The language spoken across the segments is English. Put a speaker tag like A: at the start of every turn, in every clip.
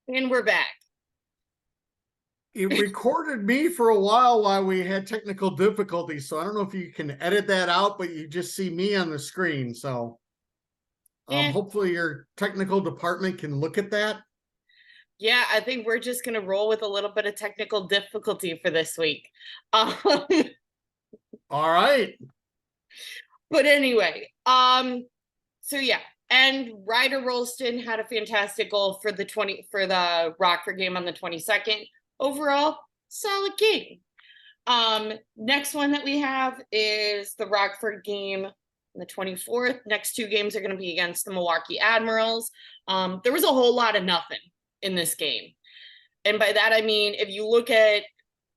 A: And we're back.
B: It recorded me for a while we had technical difficulties. So I don't know if you can edit that out, but you just see me on the screen. So
A: Yeah,
B: hopefully your technical department can look at that.
A: yeah, I think we're just gonna roll with a little bit of technical difficulty for this week. Um,
B: All right.
A: but anyway, so yeah, and Ryder Rolston had a fantastic goal for the Rockford game on the 22nd. Overall, solid game. Next one that we have is the Rockford game on the 24th. Next two games are going to be against the Milwaukee Admirals. There was a whole lot of nothing in this game. And by that, I mean, if you look at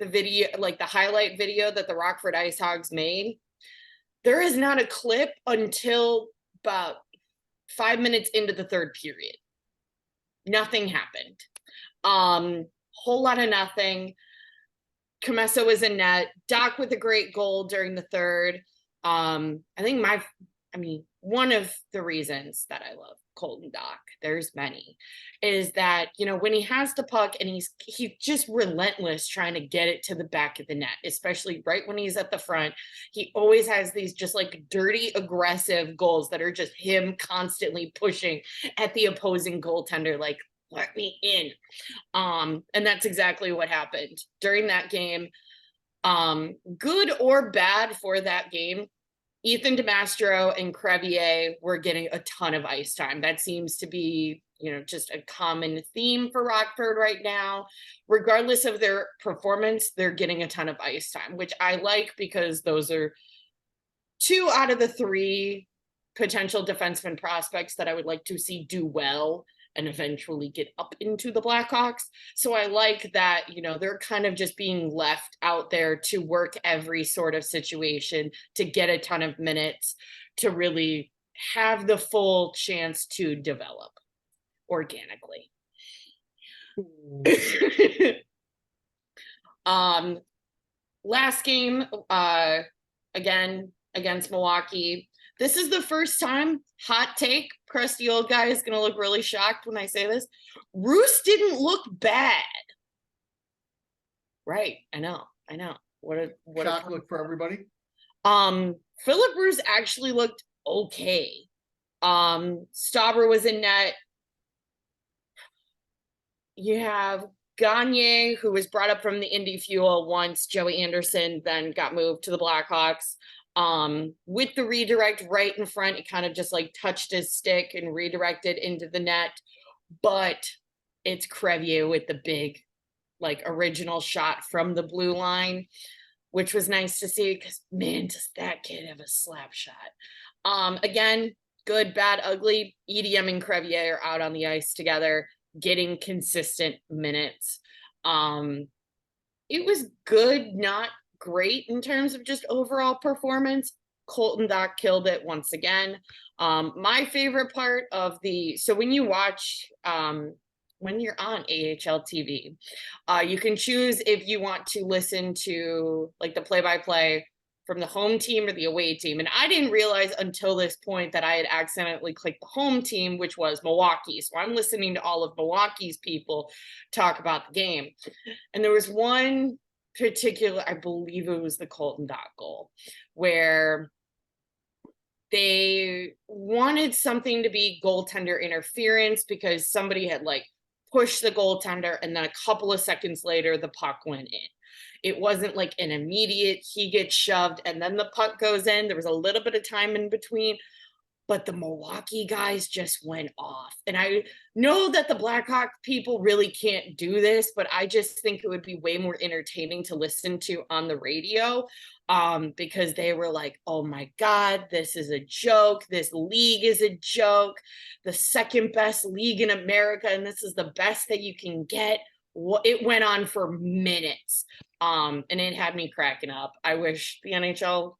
A: the video, like the highlight video that the Rockford Ice Hogs made, there is not a clip until about 5 minutes into the third period. Nothing happened. Whole lot of nothing. Comesso was in net. Doc with a great goal during the third. I think one of the reasons that I love Colton Doc, there's many, is that, when he has the puck and he's just relentless trying to get it to the back of the net, especially right when he's at the front. He always has these just like dirty, aggressive goals that are just him constantly pushing at the opposing goaltender, like, let me in. And that's exactly what happened during that game. Good or bad for that game, Ethan DeMastro and Crevier were getting a ton of ice time. That seems to be, just a common theme for Rockford right now. Regardless of their performance, they're getting a ton of ice time, which I like because those are two out of the three potential defenseman prospects that I would like to see do well and eventually get up into the Blackhawks. So I like that, they're kind of just being left out there to work every sort of situation, to get a ton of minutes, to really have the full chance to develop organically. Last game, again, against Milwaukee. This is the first time, hot take, crusty old guy is going to look really shocked when I say this. Roos didn't look bad. Right. I know. What
B: Shock look for everybody.
A: Philip Roos actually looked okay. Stauber was in net. You have Gagne, who was brought up from the Indy Fuel once Joey Anderson then got moved to the Blackhawks. With the redirect right in front, it kind of just like touched his stick and redirected into the net. But it's Crevier with the big, like, original shot from the blue line, which was nice to see because, man, does that kid have a slap shot. Again, good, bad, ugly. EDM and Crevier are out on the ice together, getting consistent minutes. It was good, not great in terms of just overall performance. Colton Doc killed it once again. My favorite part of so when you watch, when you're on AHL TV, you can choose if you want to listen to like the play-by-play from the home team or the away team. And I didn't realize until this point that I had accidentally clicked the home team, which was Milwaukee. So I'm listening to all of Milwaukee's people talk about the game. And there was one particular, I believe it was the Colton Dot goal, where they wanted something to be goaltender interference because somebody had like pushed the goaltender and then a couple of seconds later the puck went in. It wasn't like an immediate, he gets shoved and then the puck goes in. There was a little bit of time in between, but the Milwaukee guys just went off. And I know that the Blackhawk people really can't do this, but I just think it would be way more entertaining to listen to on the radio, because they were like, oh my God, this is a joke. This league is a joke. The second best league in America, and this is the best that you can get. It went on for minutes, and it had me cracking up. I wish the NHL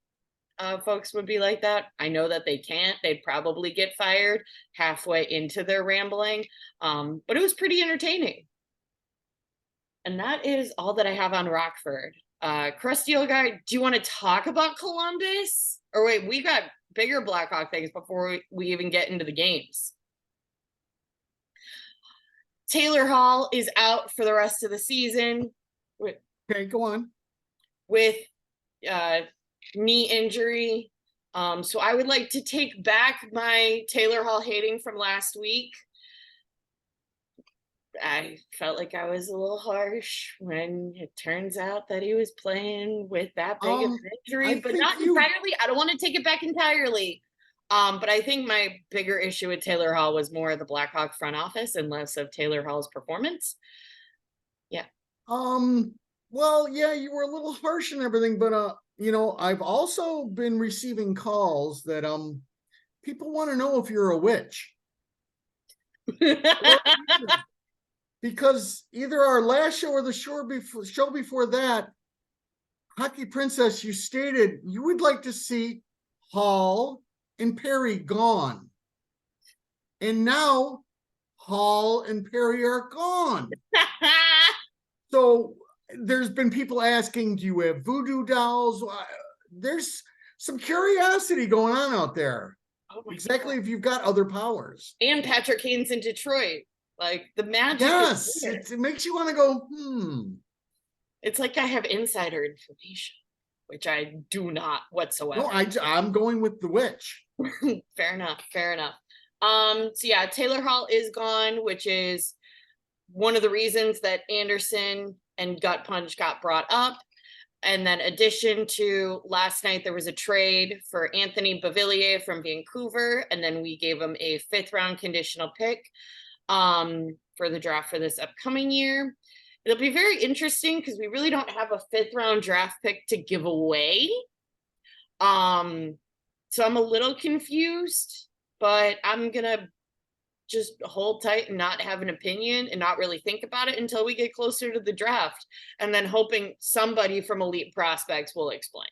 A: folks would be like that. I know that they can't. They'd probably get fired halfway into their rambling, but it was pretty entertaining. And that is all that I have on Rockford. Crusty old guy, do you want to talk about Columbus? Or wait, we got bigger Blackhawk things before we even get into the games. Taylor Hall is out for the rest of the season with
B: Okay, go on.
A: with uh, knee injury. So I would like to take back my Taylor Hall hating from last week. I felt like I was a little harsh when it turns out that he was playing with that big of an
B: I
A: injury, but
B: think
A: not entirely. I don't want to take it back entirely. But I think my bigger issue with Taylor Hall was more of the Blackhawk front office and less of Taylor Hall's performance. Yeah.
B: Well, yeah, you were a little harsh and everything, but I've also been receiving calls that people want to know if you're a witch. Because either our last show or the show before that, Hockey Princess, you stated you would like to see Hall and Perry gone. And now Hall and Perry are gone. So there's been people asking, do you have voodoo dolls? There's some curiosity going on out there.
A: Oh
B: Exactly,
A: God.
B: if you've got other powers.
A: And Patrick Kane's in Detroit. Like the magic.
B: Yes, it makes you want to go,
A: It's like I have insider information, which I do not whatsoever.
B: No, I'm going with the witch.
A: Fair enough. Fair enough. So yeah, Taylor Hall is gone, which is one of the reasons that Anderson and Gut Punch got brought up. And then addition to last night, there was a trade for Anthony Beauvillier from Vancouver. And then we gave him a 5th round conditional pick for the draft for this upcoming year. It'll be very interesting because we really don't have a 5th round draft pick to give away. So I'm a little confused, but I'm gonna just hold tight and not have an opinion and not really think about it until we get closer to the draft, and then hoping somebody from Elite Prospects will explain.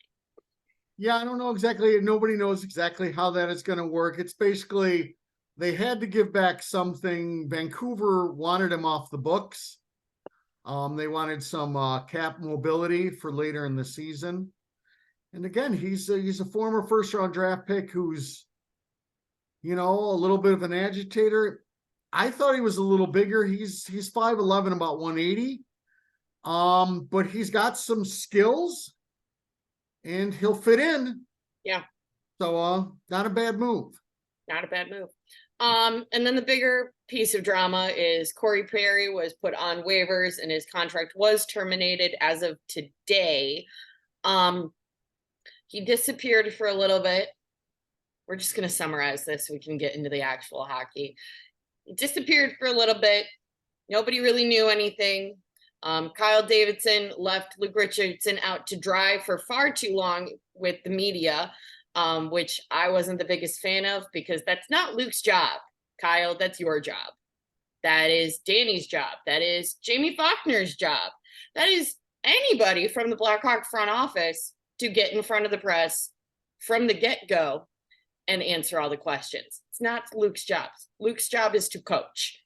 B: Yeah, I don't know exactly. Nobody knows exactly how that is going to work. It's basically they had to give back something. Vancouver wanted him off the books. They wanted some cap mobility for later in the season. And again, he's a former 1st round draft pick who's, a little bit of an agitator. I thought he was a little bigger. He's 5'11", about 180. But he's got some skills and he'll fit in.
A: Yeah.
B: So not a bad move.
A: Not a bad move. And then the bigger piece of drama is Corey Perry was put on waivers and his contract was terminated as of today. He disappeared for a little bit. We're just going to summarize this so we can get into the actual hockey. He disappeared for a little bit. Nobody really knew anything. Kyle Davidson left Luke Richardson out to dry for far too long with the media, which I wasn't the biggest fan of because that's not Luke's job. Kyle, that's your job. That is Danny's job. That is Jamie Faulkner's job. That is anybody from the Blackhawk front office to get in front of the press from the get-go and answer all the questions. It's not Luke's job. Luke's job is to coach.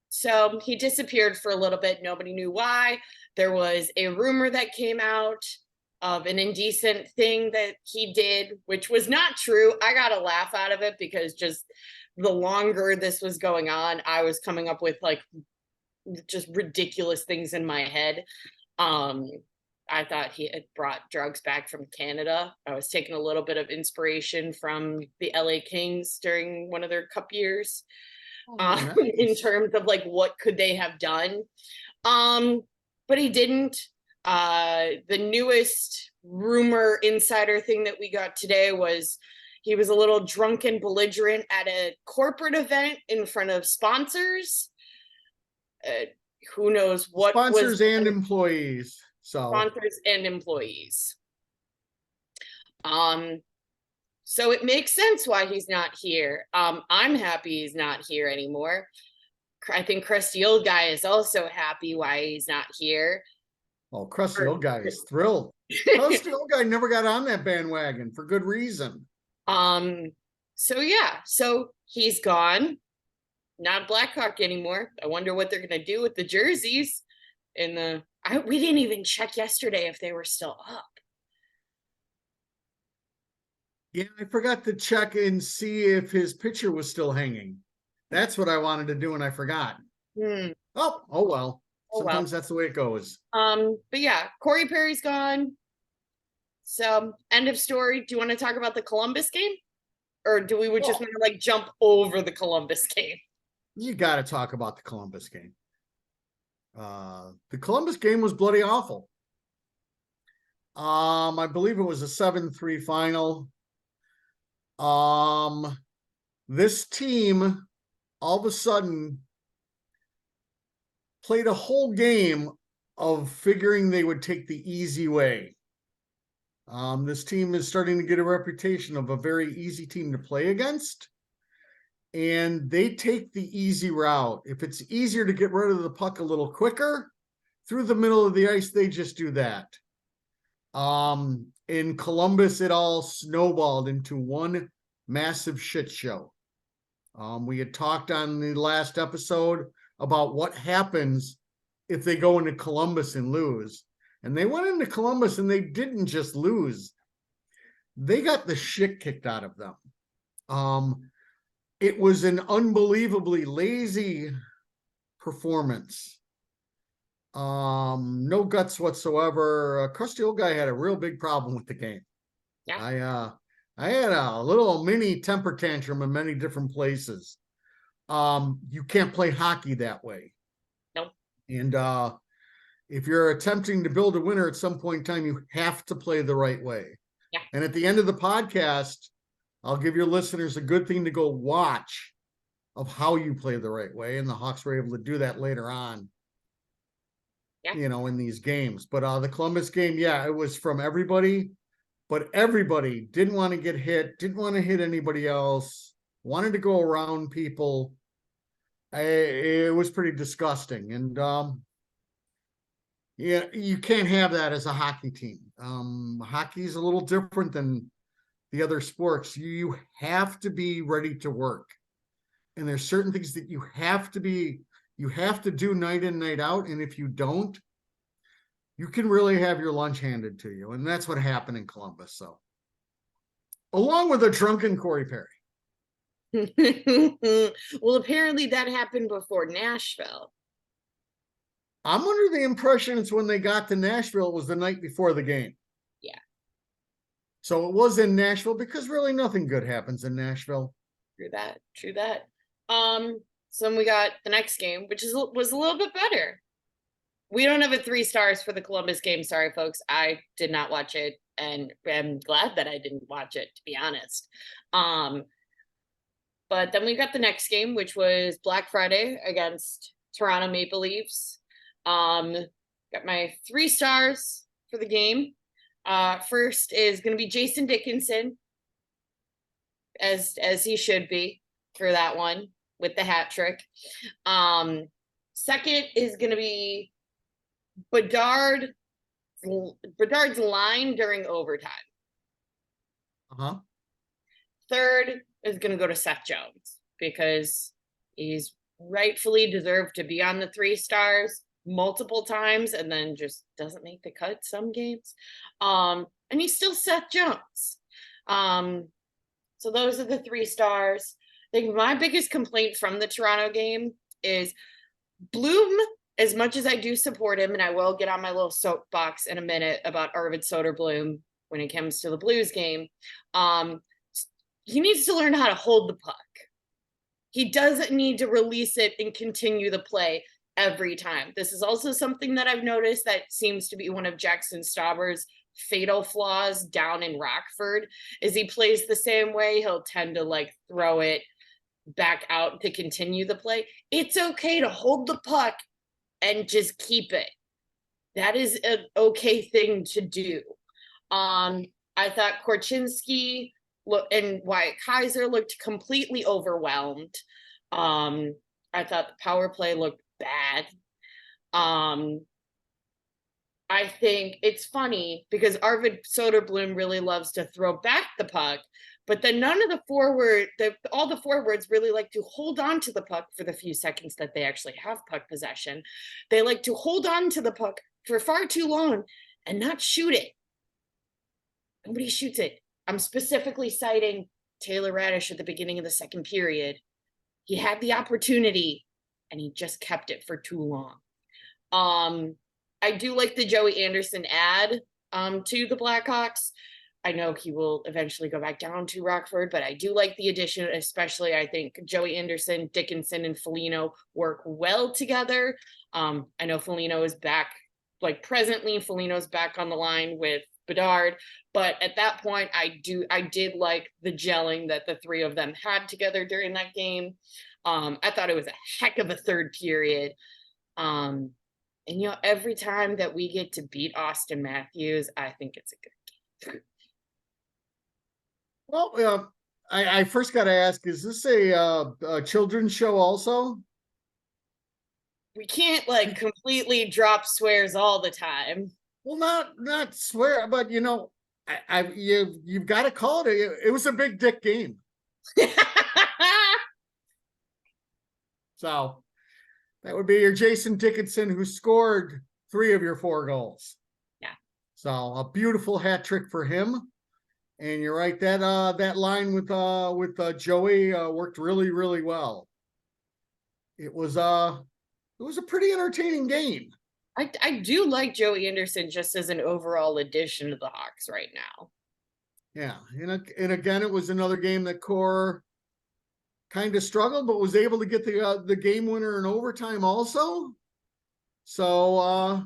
A: So he disappeared for a little bit. Nobody knew why. There was a rumor that came out of an indecent thing that he did, which was not true. I got a laugh out of it because just the longer this was going on, I was coming up with like just ridiculous things in my head. I thought he had brought drugs back from Canada. I was taking a little bit of inspiration from the LA Kings during one of their cup years.
B: Nice.
A: In terms of like what could they have done. But he didn't. The newest rumor insider thing that we got today was he was a little drunk and belligerent at a corporate event in front of sponsors. Who knows what
B: sponsors and employees. So
A: sponsors and employees. So it makes sense why he's not here. I'm happy he's not here anymore. I think Crusty Old Guy is also happy why he's not here.
B: Oh, Crusty Old Guy is thrilled. Crusty Old Guy never got on that bandwagon for good reason.
A: So yeah, so he's gone. Not Blackhawk anymore. I wonder what they're gonna do with the jerseys. We didn't even check yesterday if they were still up.
B: Yeah, I forgot to check and see if his picture was still hanging. That's what I wanted to do and I forgot.
A: Hmm.
B: Oh well.
A: Oh well.
B: Sometimes that's the way it goes.
A: But yeah, Corey Perry's gone. So end of story. Do you want to talk about the Columbus game? Or do we would just
B: Well,
A: want to like jump over the Columbus game?
B: you got to talk about the Columbus game. The Columbus game was bloody awful. I believe it was a 7-3 final. This team all of a sudden played a whole game of figuring they would take the easy way. This team is starting to get a reputation of a very easy team to play against. And they take the easy route. If it's easier to get rid of the puck a little quicker through the middle of the ice, they just do that. In Columbus, it all snowballed into one massive shit show. We had talked on the last episode about what happens if they go into Columbus and lose. And they went into Columbus and they didn't just lose. They got the shit kicked out of them. It was an unbelievably lazy performance. No guts whatsoever. Crusty old guy had a real big problem with the game.
A: Yeah.
B: I had a little mini temper tantrum in many different places. You can't play hockey that way.
A: Nope.
B: And if you're attempting to build a winner at some point in time, you have to play the right way.
A: Yeah.
B: And at the end of the podcast, I'll give your listeners a good thing to go watch of how you play the right way. And the Hawks were able to do that later on, in these games. But the Columbus game, yeah, it was from everybody, but everybody didn't want to get hit, didn't want to hit anybody else, wanted to go around people. It was pretty disgusting. And yeah, you can't have that as a hockey team. Hockey is a little different than the other sports. You have to be ready to work. And there's certain things that you have to do night in, night out. And if you don't, you can really have your lunch handed to you. And that's what happened in Columbus. So, along with a drunken Corey Perry.
A: Well, apparently that happened before Nashville.
B: I'm under the impression it's when they got to Nashville, it was the night before the game.
A: Yeah.
B: So it was in Nashville because really nothing good happens in Nashville.
A: True that. True that. So then we got the next game, which was a little bit better. We don't have a 3 stars for the Columbus game. Sorry, folks. I did not watch it, and I'm glad that I didn't watch it, to be honest. But then we got the next game, which was Black Friday against Toronto Maple Leafs. Got my 3 stars for the game. First is going to be Jason Dickinson, as he should be for that one with the hat trick. Second is going to be Bedard's line during overtime. Third is going to go to Seth Jones because he's rightfully deserved to be on the 3 stars multiple times and then just doesn't make the cut some games. And he's still Seth Jones. So those are the 3 stars. I think my biggest complaint from the Toronto game is Bloom, as much as I do support him, and I will get on my little soapbox in a minute about Arvid Soderblom when it comes to the Blues game, he needs to learn how to hold the puck. He doesn't need to release it and continue the play every time. This is also something that I've noticed that seems to be one of Jackson Stauber's fatal flaws down in Rockford, is he plays the same way. He'll tend to throw it back out to continue the play. It's okay to hold the puck and just keep it. That is an okay thing to do. I thought Korchinski and Wyatt Kaiser looked completely overwhelmed. I thought the power play looked bad. I think it's funny because Arvid Soderblom really loves to throw back the puck, but then all the forwards really like to hold on to the puck for the few seconds that they actually have puck possession. They like to hold on to the puck for far too long and not shoot it. Nobody shoots it. I'm specifically citing Taylor Radish at the beginning of the second period. He had the opportunity and he just kept it for too long. I do like the Joey Anderson ad to the Blackhawks. I know he will eventually go back down to Rockford, but I do like the addition, especially I think Joey Anderson, Dickinson, and Foligno work well together. I know Foligno is back, like presently, Foligno's back on the line with Bedard, but at that point, I did like the gelling that the three of them had together during that game. I thought it was a heck of a third period. And every time that we get to beat Austin Matthews, I think it's a good game.
B: Well, I first got to ask: is this a children's show also?
A: We can't like completely drop swears all the time.
B: Well, not swear, but you've got to call it. It was a big dick game. So that would be your Jason Dickinson, who scored 3 of your 4 goals.
A: Yeah.
B: So a beautiful hat trick for him. And you're right, that line with Joey worked really, really well. It was a pretty entertaining game.
A: I do like Joey Anderson just as an overall addition to the Hawks right now.
B: Yeah, and again, it was another game that Core kind of struggled, but was able to get the game winner in overtime also. So,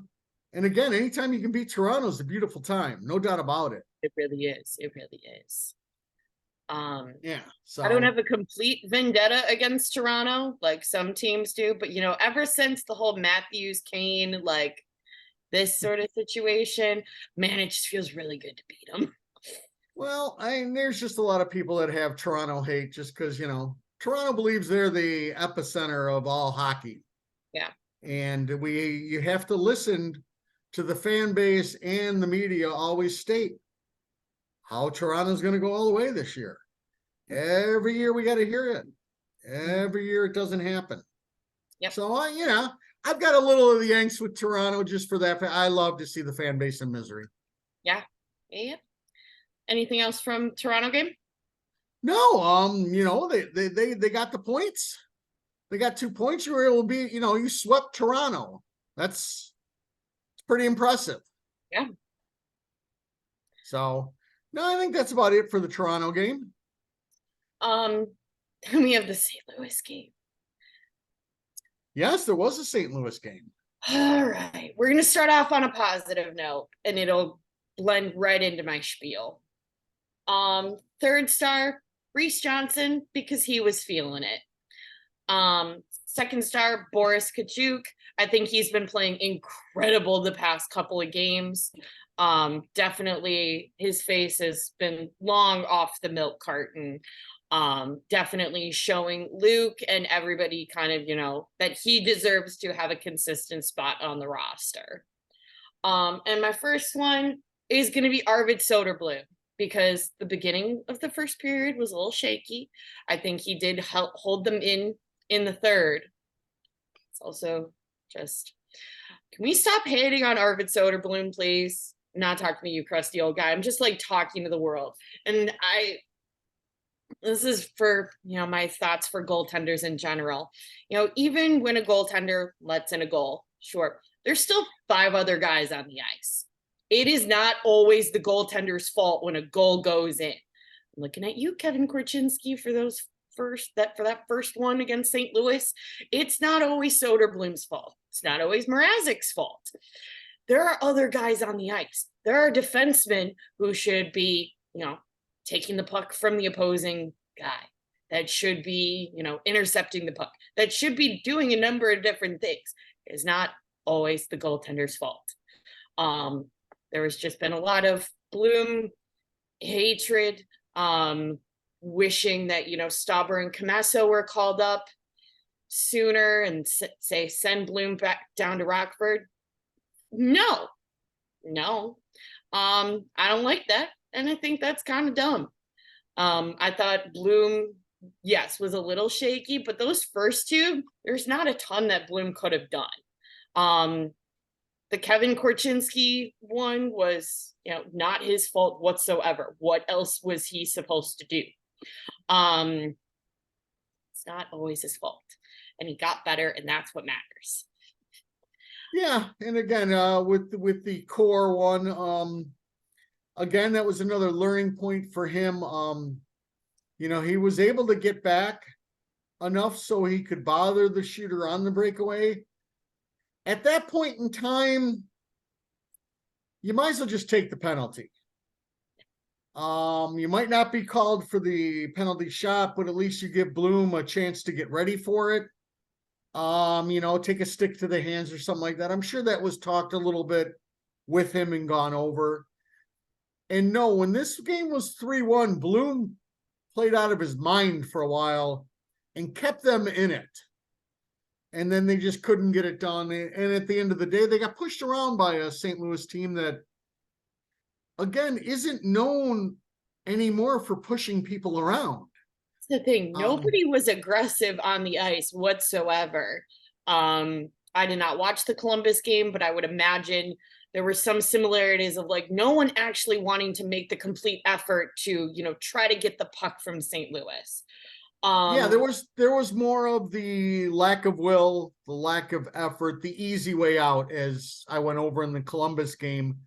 B: and again, anytime you can beat Toronto is a beautiful time, no doubt about it.
A: It really is. It really is.
B: Yeah. So
A: I don't have a complete vendetta against Toronto like some teams do, but ever since the whole Matthews Kane, like this sort of situation, man, it just feels really good to beat them.
B: Well, there's just a lot of people that have Toronto hate just because, Toronto believes they're the epicenter of all hockey.
A: Yeah.
B: And you have to listen to the fan base and the media always state how Toronto's going to go all the way this year. Every year we got to hear it. Every year it doesn't happen.
A: Yep.
B: So, I've got a little of the angst with Toronto just for that. I love to see the fan base in misery.
A: Yeah. Yeah. Anything else from Toronto game?
B: No, they got the points. They got 2 points. You were able to be, you swept Toronto. It's pretty impressive.
A: Yeah.
B: So, no, I think that's about it for the Toronto game.
A: Then we have the St. Louis game.
B: Yes, there was a St. Louis game.
A: All right. We're going to start off on a positive note, and it'll blend right into my spiel. Third star, Reese Johnson, because he was feeling it. Second star, Boris Kachuk. I think he's been playing incredible the past couple of games. Definitely his face has been long off the milk carton. Definitely showing Luke and everybody kind of, that he deserves to have a consistent spot on the roster. And my first one is going to be Arvid Soderblom, because the beginning of the first period was a little shaky. I think he did hold them in the third. It's also just, can we stop hating on Arvid Soderblom, please? I'm not talking to you, crusty old guy. I'm just like talking to the world. And this is for, my thoughts for goaltenders in general. Even when a goaltender lets in a goal, sure, there's still 5 other guys on the ice. It is not always the goaltender's fault when a goal goes in. I'm looking at you, Kevin Korchinski, for that first one against St. Louis. It's not always Soderblom's fault. It's not always Mrazek's fault. There are other guys on the ice. There are defensemen who should be, taking the puck from the opposing guy, that should be, intercepting the puck, that should be doing a number of different things. It's not always the goaltender's fault. There has just been a lot of Bloom hatred, wishing that, Stauber and Camasso were called up sooner and say, send Bloom back down to Rockford. No, I don't like that. And I think that's kind of dumb. I thought Bloom, yes, was a little shaky, but those first 2, there's not a ton that Bloom could have done. The Kevin Korchinski one was, not his fault whatsoever. What else was he supposed to do? It's not always his fault. And he got better, and that's what matters.
B: Yeah, and again, with the core one, again, that was another learning point for him. He was able to get back enough so he could bother the shooter on the breakaway. At that point in time, you might as well just take the penalty. You might not be called for the penalty shot, but at least you give Bloom a chance to get ready for it. Take a stick to the hands or something like that. I'm sure that was talked a little bit with him and gone over. And no, when this game was 3-1, Bloom played out of his mind for a while and kept them in it. And then they just couldn't get it done. And at the end of the day, they got pushed around by a St. Louis team that, again, isn't known anymore for pushing people around.
A: The thing, nobody was aggressive on the ice whatsoever. I did not watch the Columbus game, but I would imagine there were some similarities of like no one actually wanting to make the complete effort to, try to get the puck from St. Louis.
B: Yeah, there was more of the lack of will, the lack of effort, the easy way out, as I went over in the Columbus game,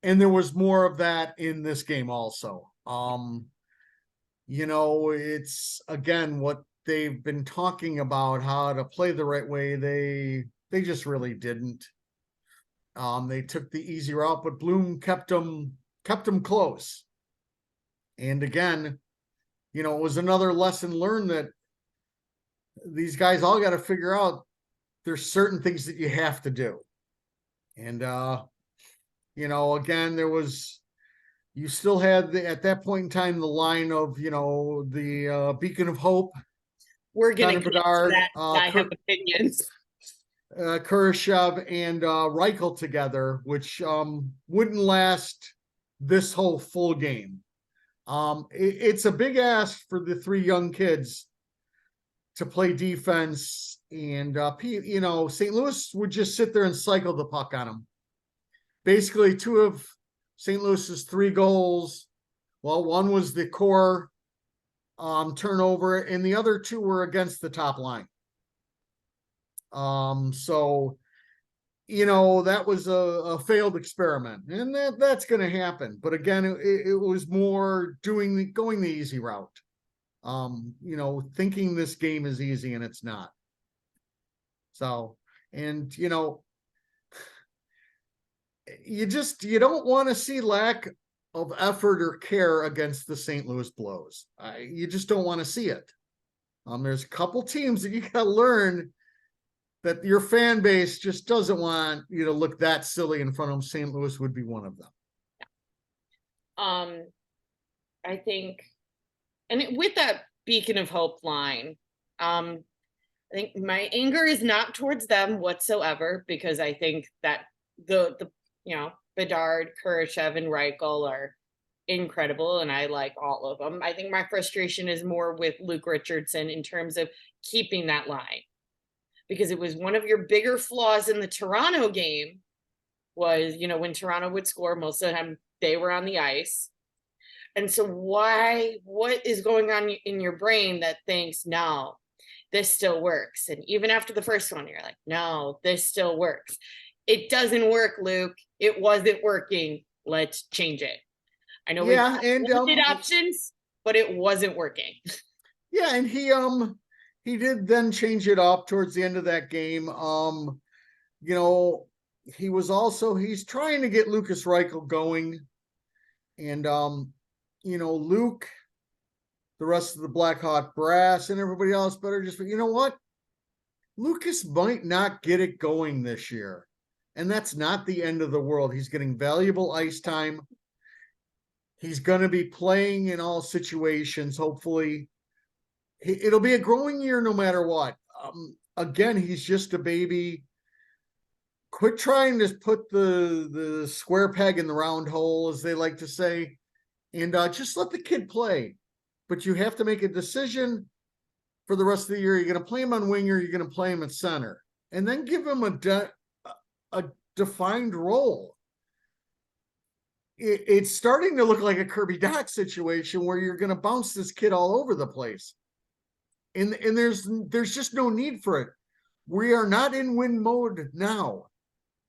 B: and there was more of that in this game also. It's again what they've been talking about, how to play the right way. They just really didn't. They took the easy route, but Bloom kept them close. And again, it was another lesson learned that these guys all got to figure out there's certain things that you have to do. And again, you still had at that point in time the line of the beacon of hope.
A: We're gonna get to that. I have opinions.
B: Kurashev and Reichel together, which wouldn't last this whole full game. It's a big ask for the three young kids to play defense, and St. Louis would just sit there and cycle the puck on them. Basically, two of St. Louis's 3 goals, well, one was the core turnover, and the other 2 were against the top line. So that was a failed experiment, and that's going to happen. But again, it was more going the easy route. Thinking this game is easy, and it's not. So, and you don't want to see lack of effort or care against the St. Louis Blues. You just don't want to see it. There's a couple teams that you got to learn that your fan base just doesn't want you to look that silly in front of them. St. Louis would be one of them.
A: I think, and with that beacon of hope line, I think my anger is not towards them whatsoever, because I think that the Bedard, Kurashev, and Reichel are incredible, and I like all of them. I think my frustration is more with Luke Richardson in terms of keeping that line, because it was one of your bigger flaws in the Toronto game was, when Toronto would score, most of the time they were on the ice. And so what is going on in your brain that thinks, no, this still works? And even after the first one, you're like, no, this still works. It doesn't work, Luke. It wasn't working. Let's change it. I know we had limited options, but it wasn't working.
B: Yeah, and he did then change it up towards the end of that game. He's trying to get Lucas Reichel going. And Luke, the rest of the Blackhawk brass and everybody else better just, what? Lucas might not get it going this year. And that's not the end of the world. He's getting valuable ice time. He's going to be playing in all situations, hopefully. It'll be a growing year no matter what. Again, he's just a baby. Quit trying to put the square peg in the round hole, as they like to say, and just let the kid play. But you have to make a decision for the rest of the year. You're going to play him on winger. You're going to play him at center, and then give him a defined role. It's starting to look like a Kirby Dach situation where you're going to bounce this kid all over the place. And there's just no need for it. We are not in win mode now.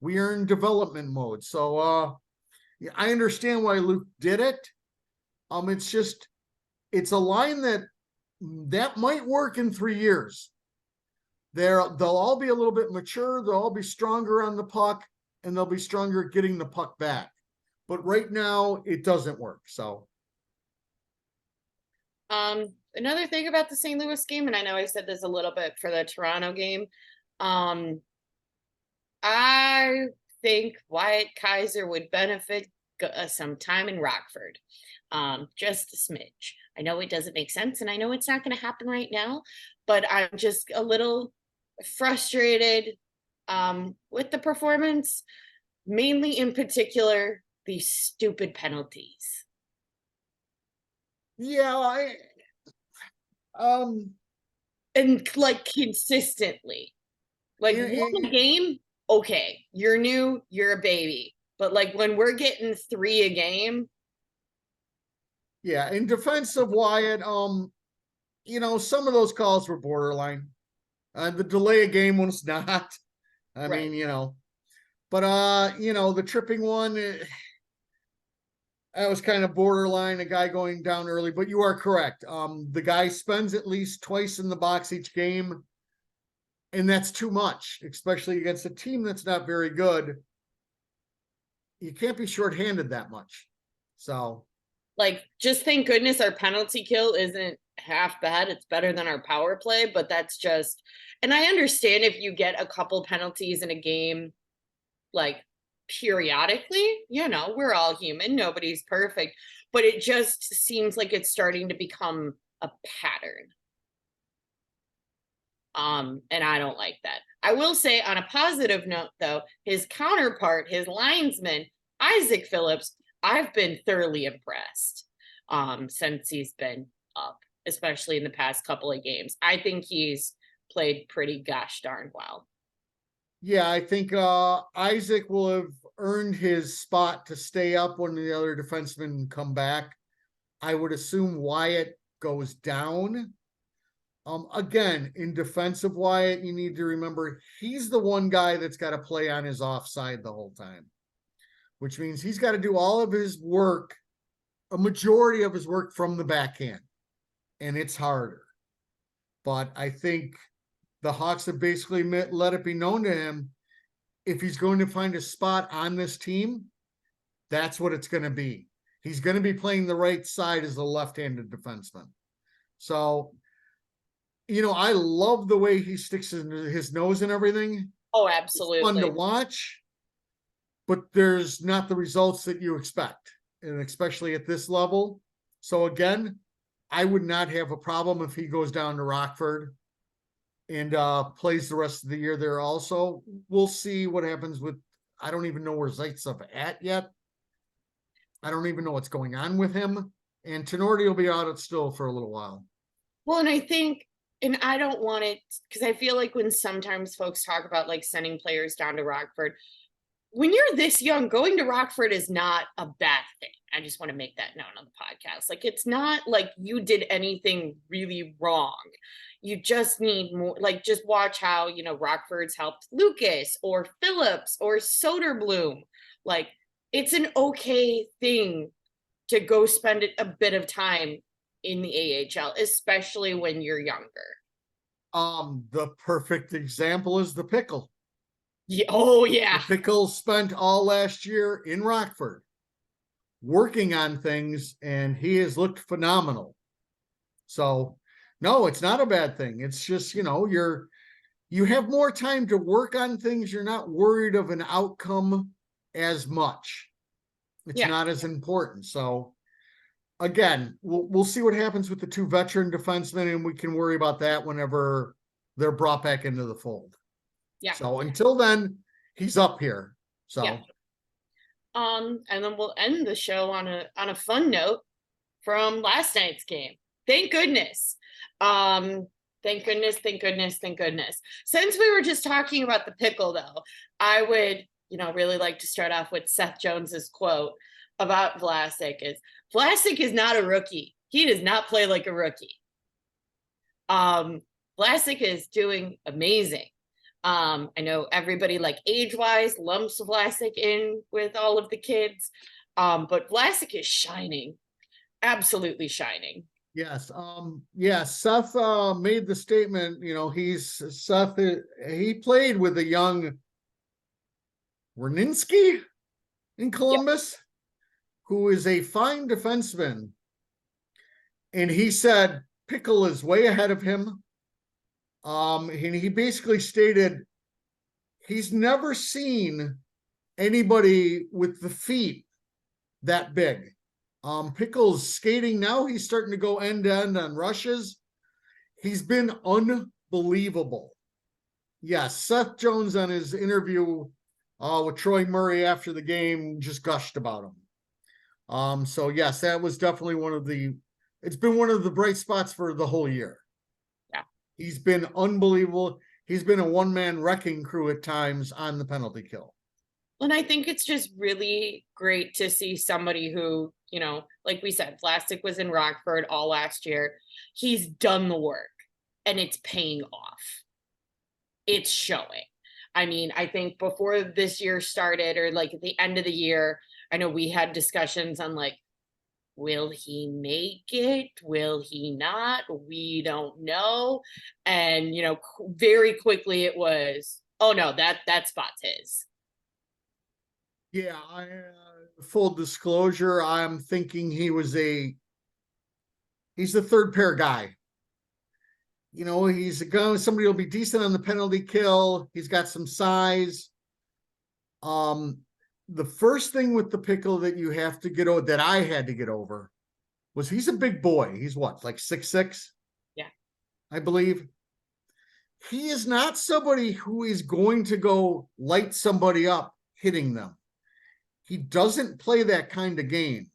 B: We are in development mode. So yeah, I understand why Luke did it. It's a line that might work in 3 years. They'll all be a little bit mature, they'll all be stronger on the puck, and they'll be stronger getting the puck back. But right now it doesn't work. So
A: Another thing about the St. Louis game, and I know I said this a little bit for the Toronto game, I think Wyatt Kaiser would benefit some time in Rockford. Just a smidge. I know it doesn't make sense, and I know it's not going to happen right now, but I'm just a little frustrated with the performance, mainly in particular, these stupid penalties.
B: yeah,
A: And like consistently. Like one game, okay, you're new, you're a baby. But like when we're getting 3 a game.
B: Yeah, in defense of Wyatt, some of those calls were borderline. The delay of game was not. I
A: Right.
B: mean, but the tripping one, that was kind of borderline, a guy going down early, but you are correct. The guy spends at least twice in the box each game, and that's too much, especially against a team that's not very good. You can't be shorthanded that much. So,
A: like, just thank goodness our penalty kill isn't half bad. It's better than our power play, but that's just, and I understand if you get a couple penalties in a game, like periodically, we're all human, nobody's perfect, but it just seems like it's starting to become a pattern. And I don't like that. I will say on a positive note, though, his counterpart, his linesman, Isaac Phillips, I've been thoroughly impressed since he's been up, especially in the past couple of games. I think he's played pretty gosh darn well.
B: Yeah, I think Isaac will have earned his spot to stay up when the other defensemen come back. I would assume Wyatt goes down. Again, in defense of Wyatt, you need to remember he's the one guy that's got to play on his offside the whole time, which means he's got to do all of his work, a majority of his work from the backhand, and it's harder. But I think the Hawks have basically let it be known to him, if he's going to find a spot on this team, that's what it's going to be. He's going to be playing the right side as a left-handed defenseman. So, I love the way he sticks his nose and everything.
A: Oh, absolutely.
B: It's fun to watch, but there's not the results that you expect, and especially at this level. So again, I would not have a problem if he goes down to Rockford and plays the rest of the year there also. We'll see what happens with, I don't even know where Zaitsev at yet. I don't even know what's going on with him. And Tenorti will be out at still for a little while.
A: Well, and I think, and I don't want it, because I feel like when sometimes folks talk about like sending players down to Rockford, when you're this young, going to Rockford is not a bad thing. I just want to make that known on the podcast. Like, it's not like you did anything really wrong. You just need more, like, just watch how, Rockford's helped Lucas or Phillips or Soderblom. Like, it's an okay thing to go spend a bit of time in the AHL, especially when you're younger.
B: The perfect example is the Pickle.
A: Yeah. Oh, yeah.
B: The Pickle spent all last year in Rockford working on things, and he has looked phenomenal. So, no, it's not a bad thing. It's just, you have more time to work on things. You're not worried of an outcome as much. It's not as important. So, again, we'll see what happens with the 2 veteran defensemen, and we can worry about that whenever they're brought back into the fold.
A: Yeah.
B: So until then, he's up here. So
A: yeah. And then we'll end the show on a fun note from last night's game. Thank goodness. Thank goodness. Since we were just talking about the Pickle, though, I would, really like to start off with Seth Jones's quote about Vlasic is not a rookie. He does not play like a rookie. Vlasic is doing amazing. I know everybody like age-wise lumps Vlasic in with all of the kids. But Vlasic is shining, absolutely shining.
B: Yes. Yeah, Seth made the statement, he played with a young Werninski in
A: Yep.
B: Columbus, who is a fine defenseman. And he said Pickle is way ahead of him. And he basically stated he's never seen anybody with the feet that big. Pickle's skating now. He's starting to go end to end on rushes. He's been unbelievable. Yes, Seth Jones on his interview with Troy Murray after the game just gushed about him. So yes, that was definitely it's been one of the bright spots for the whole year.
A: Yeah.
B: He's been unbelievable. He's been a one-man wrecking crew at times on the penalty kill.
A: And I think it's just really great to see somebody who, like we said, Vlasic was in Rockford all last year. He's done the work and it's paying off. It's showing. I mean, I think before this year started, or like at the end of the year, I know we had discussions on like, will he make it? Will he not? We don't know. And, very quickly it was, oh no, that spot's his.
B: Yeah, full disclosure, I'm thinking he's the third pair guy. He's a guy, somebody will be decent on the penalty kill. He's got some size. The first thing with the Pickle that you have to get over, that I had to get over, was he's a big boy. He's what, like 6'6"?
A: Yeah.
B: I believe. He is not somebody who is going to go light somebody up hitting them. He doesn't play that kind of game.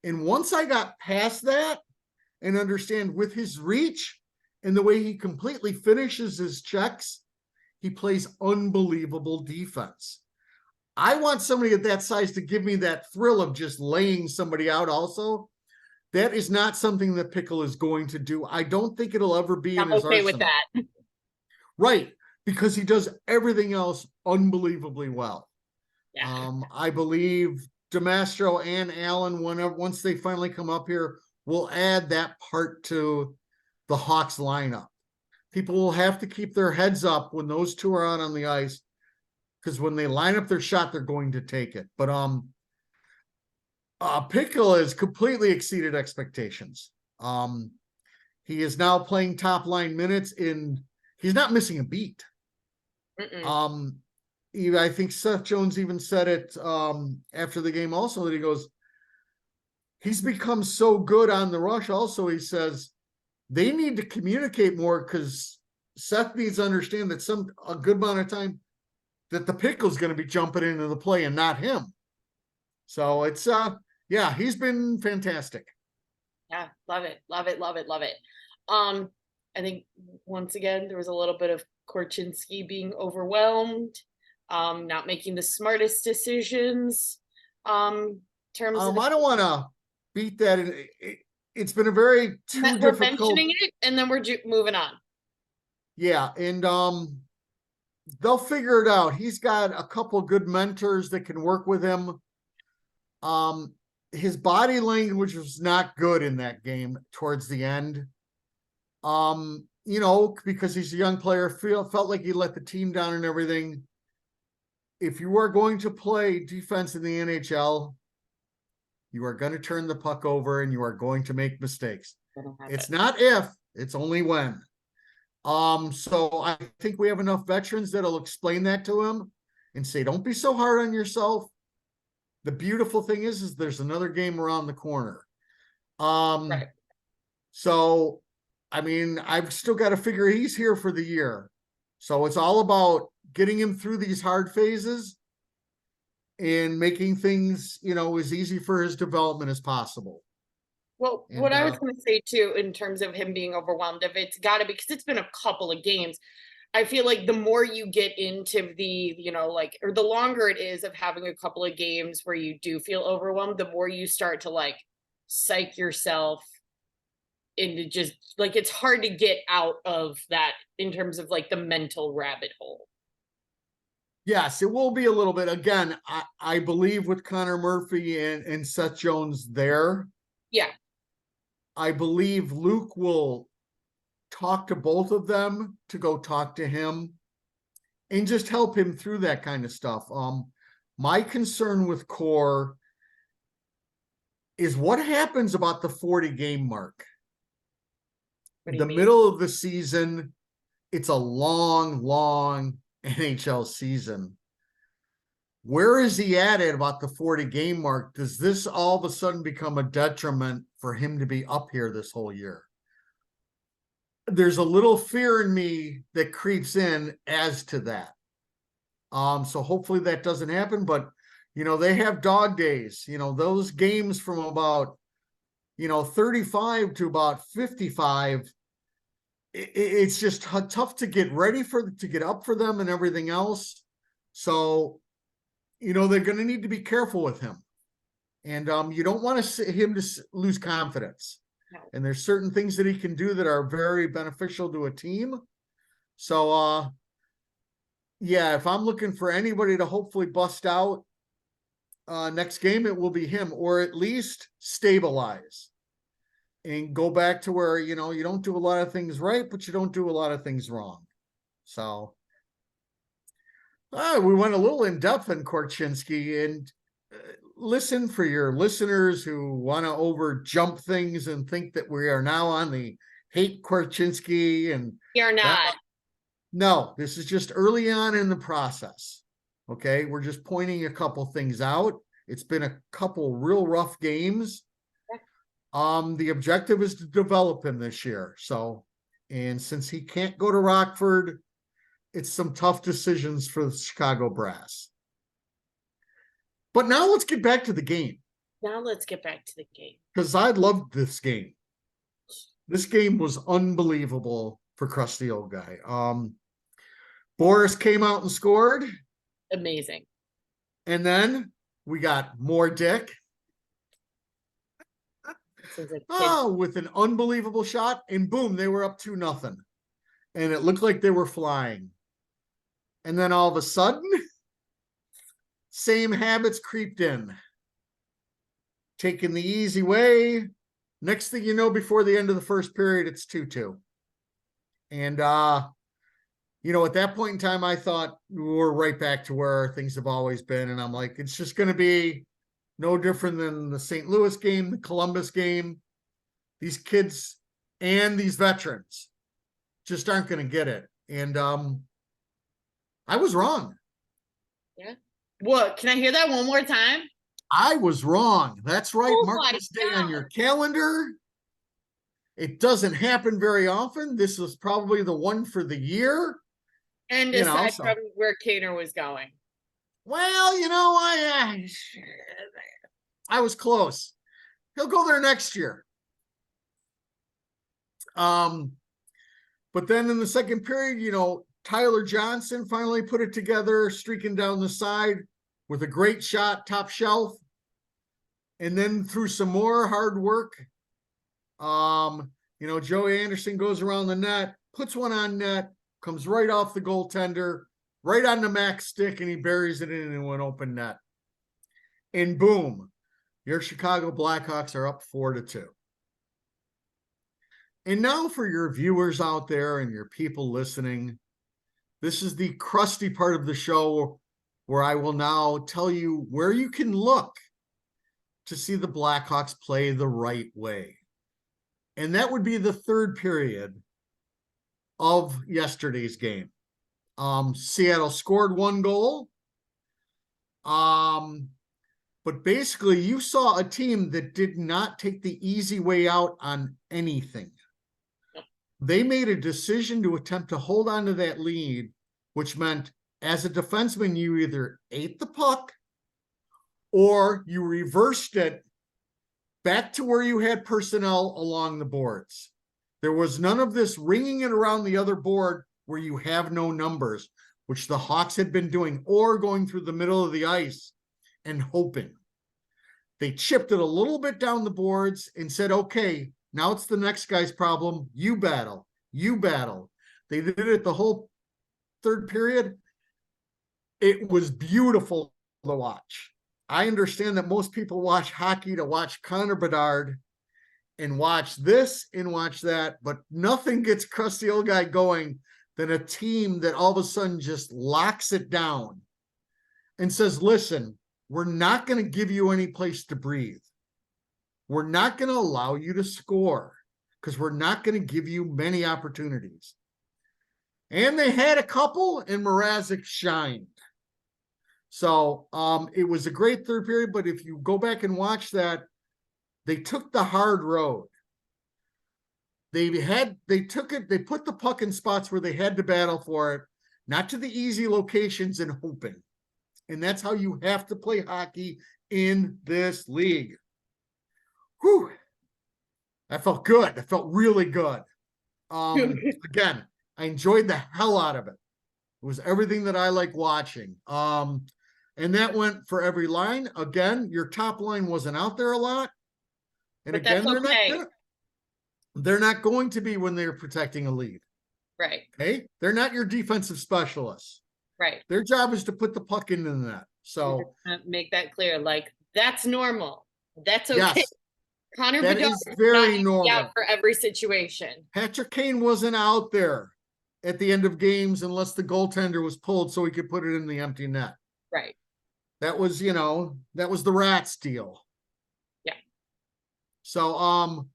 B: And once I got past that and understand with his reach and the way he completely finishes his checks, he plays unbelievable defense. I want somebody at that size to give me that thrill of just laying somebody out also. That is not something that Pickle is going to do. I don't think it'll ever be in
A: I'm
B: his
A: okay
B: arsenal.
A: with that.
B: Right, because he does everything else unbelievably well.
A: Yeah.
B: I believe DeMastro and Allen, once they finally come up here, will add that part to the Hawks lineup. People will have to keep their heads up when those two are out on the ice, because when they line up their shot, they're going to take it. But Pickle has completely exceeded expectations. He is now playing top line minutes he's not missing a beat.
A: Mm-mm.
B: I think Seth Jones even said it after the game also, that he goes, he's become so good on the rush. Also, he says they need to communicate more, because Seth needs to understand that a good amount of time that the Pickle's going to be jumping into the play and not him. So it's yeah, he's been fantastic.
A: Yeah, love it, love it, love it, love it. I think once again there was a little bit of Korchinski being overwhelmed, not making the smartest decisions. Terms of
B: I don't want to beat that. It's been a very
A: we're
B: difficult.
A: mentioning it, and then we're moving on.
B: Yeah, and they'll figure it out. He's got a couple good mentors that can work with him. His body language was not good in that game towards the end. Because he's a young player, felt like he let the team down and everything. If you are going to play defense in the NHL, you are going to turn the puck over and you are going to make mistakes. It's not if, it's only when. So I think we have enough veterans that'll explain that to him and say, don't be so hard on yourself. The beautiful thing is there's another game around the corner.
A: Right.
B: So, I mean, I've still got to figure he's here for the year. So it's all about getting him through these hard phases and making things, as easy for his development as possible.
A: Well, what I was going to say too, in terms of him being overwhelmed, if it's got to be, because it's been a couple of games, I feel like the more you get into the, or the longer it is of having a couple of games where you do feel overwhelmed, the more you start to psych yourself it just like it's hard to get out of that in terms of like the mental rabbit hole.
B: Yes, it will be a little bit. Again, I believe with Connor Murphy and Seth Jones there,
A: Yeah.
B: I believe Luke will talk to both of them to go talk to him and just help him through that kind of stuff. My concern with Core is what happens about the 40 game mark.
A: What do you
B: The
A: mean?
B: middle of the season, it's a long NHL season. Where is he at about the 40 game mark? Does this all of a sudden become a detriment for him to be up here this whole year? There's a little fear in me that creeps in as to that. So hopefully that doesn't happen, but they have dog days, those games from about 35 to about 55. It's just tough to get ready to get up for them and everything else. So they're going to need to be careful with him, and you don't want him to lose confidence.
A: No.
B: And there's certain things that he can do that are very beneficial to a team. So yeah, if I'm looking for anybody to hopefully bust out next game, it will be him, or at least stabilize and go back to where you don't do a lot of things right, but you don't do a lot of things wrong. So we went a little in depth in Korchinski, and listen, for your listeners who want to over jump things and think that we are now on the hate Korchinski and
A: You're not.
B: No, this is just early on in the process. Okay, we're just pointing a couple things out. It's been a couple real rough games. The objective is to develop him this year. So, and since he can't go to Rockford, it's some tough decisions for the Chicago Brass. But now let's get back to the game.
A: Now let's get back to the game.
B: Because I loved this game. This game was unbelievable for crusty old guy. Boris came out and scored.
A: Amazing.
B: And then we got more Dick. With an unbelievable shot, and boom, they were up 2-0. And it looked like they were flying. And then all of a sudden, same habits creeped in. Taking the easy way. Next thing you know, before the end of the first period, it's 2-2. And at that point in time, I thought we're right back to where things have always been. And I'm like, it's just going to be no different than the St. Louis game, the Columbus game. These kids and these veterans just aren't going to get it. And I was wrong.
A: Yeah. What? Can I hear that one more time?
B: I was wrong. That's right.
A: Oh
B: Mark this day on your calendar. It doesn't happen very often. This was probably the one for the year.
A: And aside from where Kane was going.
B: Well, I was close. He'll go there next year. But then in the second period, Tyler Johnson finally put it together, streaking down the side with a great shot, top shelf. And then through some more hard work, Joey Anderson goes around the net, puts one on net, comes right off the goaltender, right on the max stick, and he buries it into an open net. And boom, your Chicago Blackhawks are up 4-2. And now for your viewers out there and your people listening, this is the crusty part of the show where I will now tell you where you can look to see the Blackhawks play the right way. And that would be the third period of yesterday's game. Seattle scored one goal. But basically you saw a team that did not take the easy way out on anything. They made a decision to attempt to hold on to that lead, which meant as a defenseman, you either ate the puck or you reversed it back to where you had personnel along the boards. There was none of this ringing it around the other board where you have no numbers, which the Hawks had been doing, or going through the middle of the ice and hoping. They chipped it a little bit down the boards and said, okay, Now it's the next guy's problem. You battle. You battle. They did it the whole third period. It was beautiful to watch. I understand that most people watch hockey to watch Connor Bedard and watch this and watch that, but nothing gets crusty old guy going than a team that all of a sudden just locks it down and says, listen, we're not going to give you any place to breathe. We're not going to allow you to score because we're not going to give you many opportunities. And they had a couple, and Mrazek shined. So it was a great third period, but if you go back and watch that, they took the hard road. They put the puck in spots where they had to battle for it, not to the easy locations and hoping. And that's how you have to play hockey in this league. Whew. That felt good. That felt really good. Again, I enjoyed the hell out of it. It was everything that I like watching. And that went for every line. Again, your top line wasn't out there a lot. And
A: But
B: again,
A: that's
B: they're not going to be when they're protecting a lead.
A: Right.
B: Okay. They're not your defensive specialists.
A: Right.
B: Their job is to put the puck into the net. So
A: make that clear. Like, that's normal. That's okay.
B: yes,
A: Connor
B: that
A: Bedard
B: is very normal.
A: out for every situation.
B: Patrick Kane wasn't out there at the end of games unless the goaltender was pulled so he could put it in the empty net.
A: Right.
B: That was, that was the Rats deal.
A: Yeah.
B: So,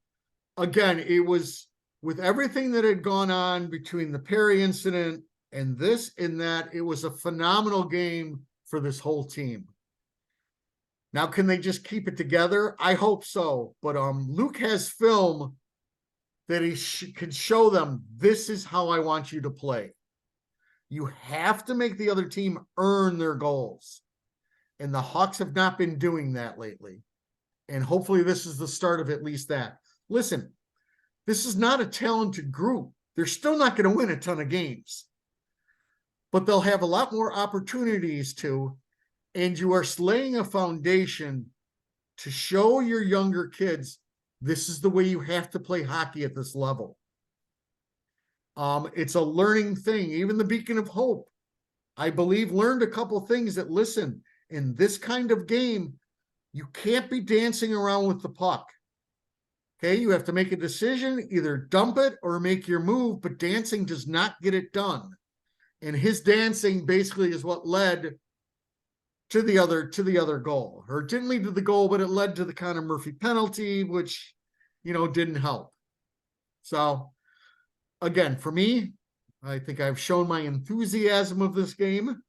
B: again, it was with everything that had gone on between the Perry incident and this and that, it was a phenomenal game for this whole team. Now, can they just keep it together? I hope so. But Luke has film that he can show them, this is how I want you to play. You have to make the other team earn their goals. And the Hawks have not been doing that lately. And hopefully this is the start of at least that. Listen, this is not a talented group. They're still not going to win a ton of games. But they'll have a lot more opportunities to. And you are laying a foundation to show your younger kids, this is the way you have to play hockey at this level. It's a learning thing. Even the Beacon of Hope, I believe, learned a couple things that, listen, in this kind of game, you can't be dancing around with the puck. Okay, you have to make a decision, either dump it or make your move, but dancing does not get it done. And his dancing basically is what led to the other goal. Or it didn't lead to the goal, but it led to the Connor Murphy penalty, which, didn't help. So, again, for me, I think I've shown my enthusiasm of this game.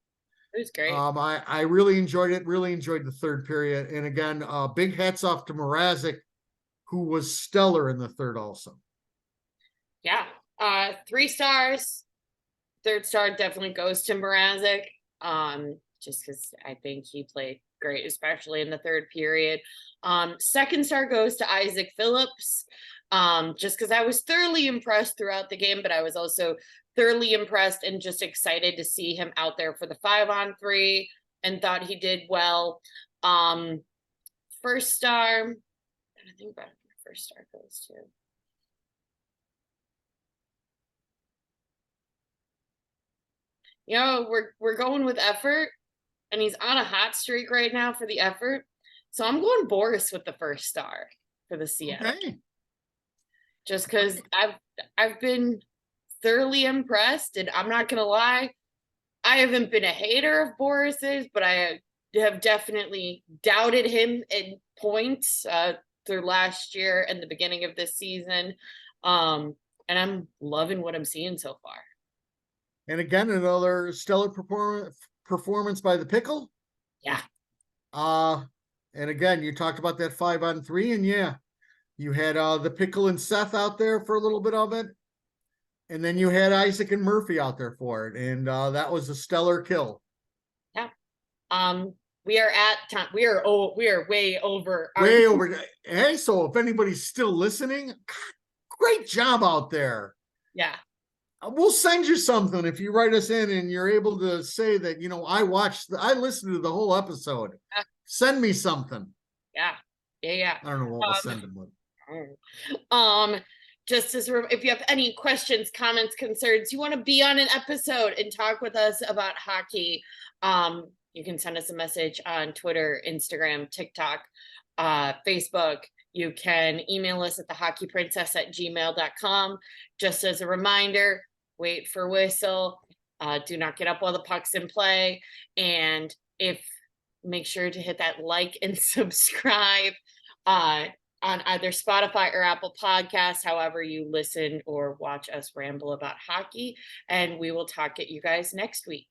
A: It was great.
B: I really enjoyed it, really enjoyed the third period. And again, big hats off to Mrazek, who was stellar in the third also.
A: Yeah. 3 stars. Third star definitely goes to Mrazek. Just because I think he played great, especially in the third period. Second star goes to Isaac Phillips. Just because I was thoroughly impressed throughout the game, but I was also thoroughly impressed and just excited to see him out there for the 5-on-3 and thought he did well. First star, I think about who first star goes to. We're going with effort, and he's on a hot streak right now for the effort. So I'm going Boris with the first star for the Seattle. Okay. Just because I've been thoroughly impressed, and I'm not gonna lie, I haven't been a hater of Boris's, but I have definitely doubted him in points through last year and the beginning of this season. And I'm loving what I'm seeing so far.
B: And again, another stellar performance by the Pickle.
A: Yeah.
B: And again, you talked about that 5-on-3, and yeah, you had the Pickle and Seth out there for a little bit of it. And then you had Isaac and Murphy out there for it. And that was a stellar kill.
A: Yeah. We are at time. We are way over.
B: Way over. Hey, so if anybody's still listening, God, great job out there.
A: Yeah.
B: We'll send you something if you write us in and you're able to say that, I listened to the whole episode. Send me something.
A: Yeah.
B: I don't know what we'll send them with.
A: Just as if you have any questions, comments, concerns, you want to be on an episode and talk with us about hockey, you can send us a message on Twitter, Instagram, TikTok, Facebook. You can email us at thehockeyprincess@gmail.com. Just as a reminder, wait for whistle. Do not get up while the puck's in play. And make sure to hit that like and subscribe on either Spotify or Apple Podcasts, however you listen or watch us ramble about hockey. And we will talk at you guys next week.